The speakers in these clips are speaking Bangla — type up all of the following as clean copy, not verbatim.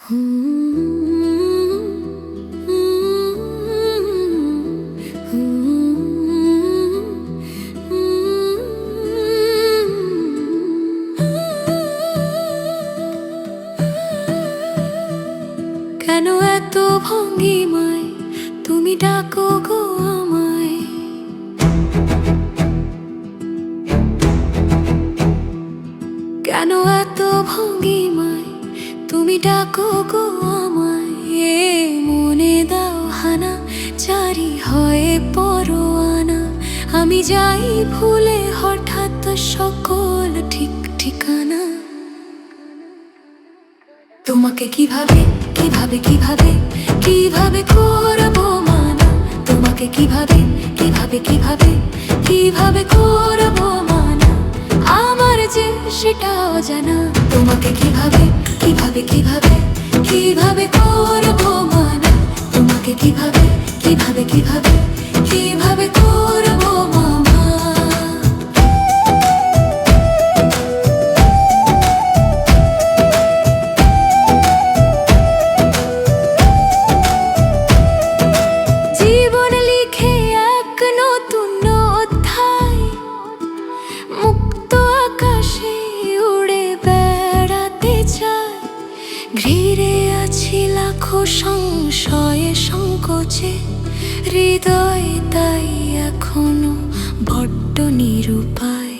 কেন এত ভঙ্গিমায় তুমি ডাকো গো আমায়? কেন এত ভঙ্গিমায় তুমি ডাকো গো আমায়? এ মনে দাও হানা, জারি হয় পরোয়ানা। আমি যাই ভুলে হঠাৎ সকল ঠিক ঠিকানা। তোমাকে কিভাবে কিভাবে কিভাবে কিভাবে করবো মানা? তোমাকে কিভাবে কিভাবে কিভাবে কিভাবে করবো মানা? আমার যে সেটাও জানা। তোমাকে কিভাবে কিভাবে কিভাবে কিভাবে করবো মানা? তোমাকে কিভাবে কিভাবে কিভাবে কিভাবে করবো মানা? জীবন লিখে এক নতুন অধ্যায়, মুক্ত আকাশে উড়ে বেড়াতে চাই। ঘিরে আছি লাখো সংশয়ে সংকোচে, হৃদয় তাই এখনো বড্ড নিরুপায়।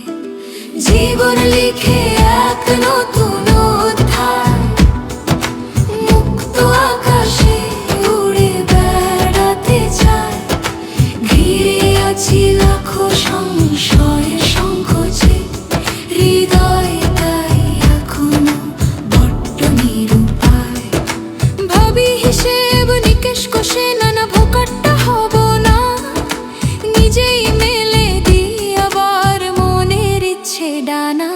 জীবন লিখে এক নতুন অধ্যায়, মুক্ত আকাশে উড়ে বেড়াতে চাই। ঘিরে আছি লাখো সংশয়ে সংকোচে, হৃদয় তাই এখনো বড্ড নিরুপায়। ভাবি হিসেব নিকেশ কষে নানা ভোকাট্টা হব না, নিজেই মেলে দিই আবার মনের ইচ্ছে ডানা।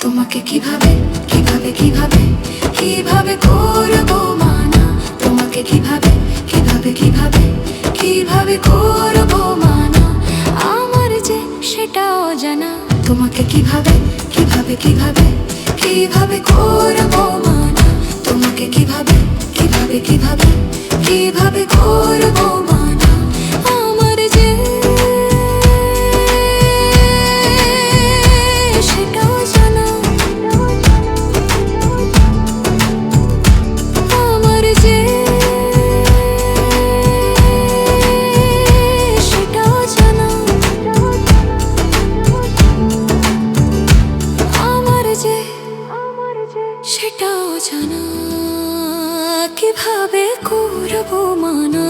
তোমাকে কিভাবে কিভাবে কিভাবে কিভাবে করবো মানা? তোমাকে কিভাবে কিভাবে কিভাবে কিভাবে করবো মানা? আমার যে সেটাও জানা। তোমাকে কিভাবে কিভাবে কিভাবে কিভাবে করবো মানা? তোমাকে কিভাবে কিভাবে কিভাবে কিভাবে করবো মানা? আমার যে সেটাও জানা। আমার যে সেটাও জানা। আমার যে সেটাও জানা। কিভাবে করবো মানা?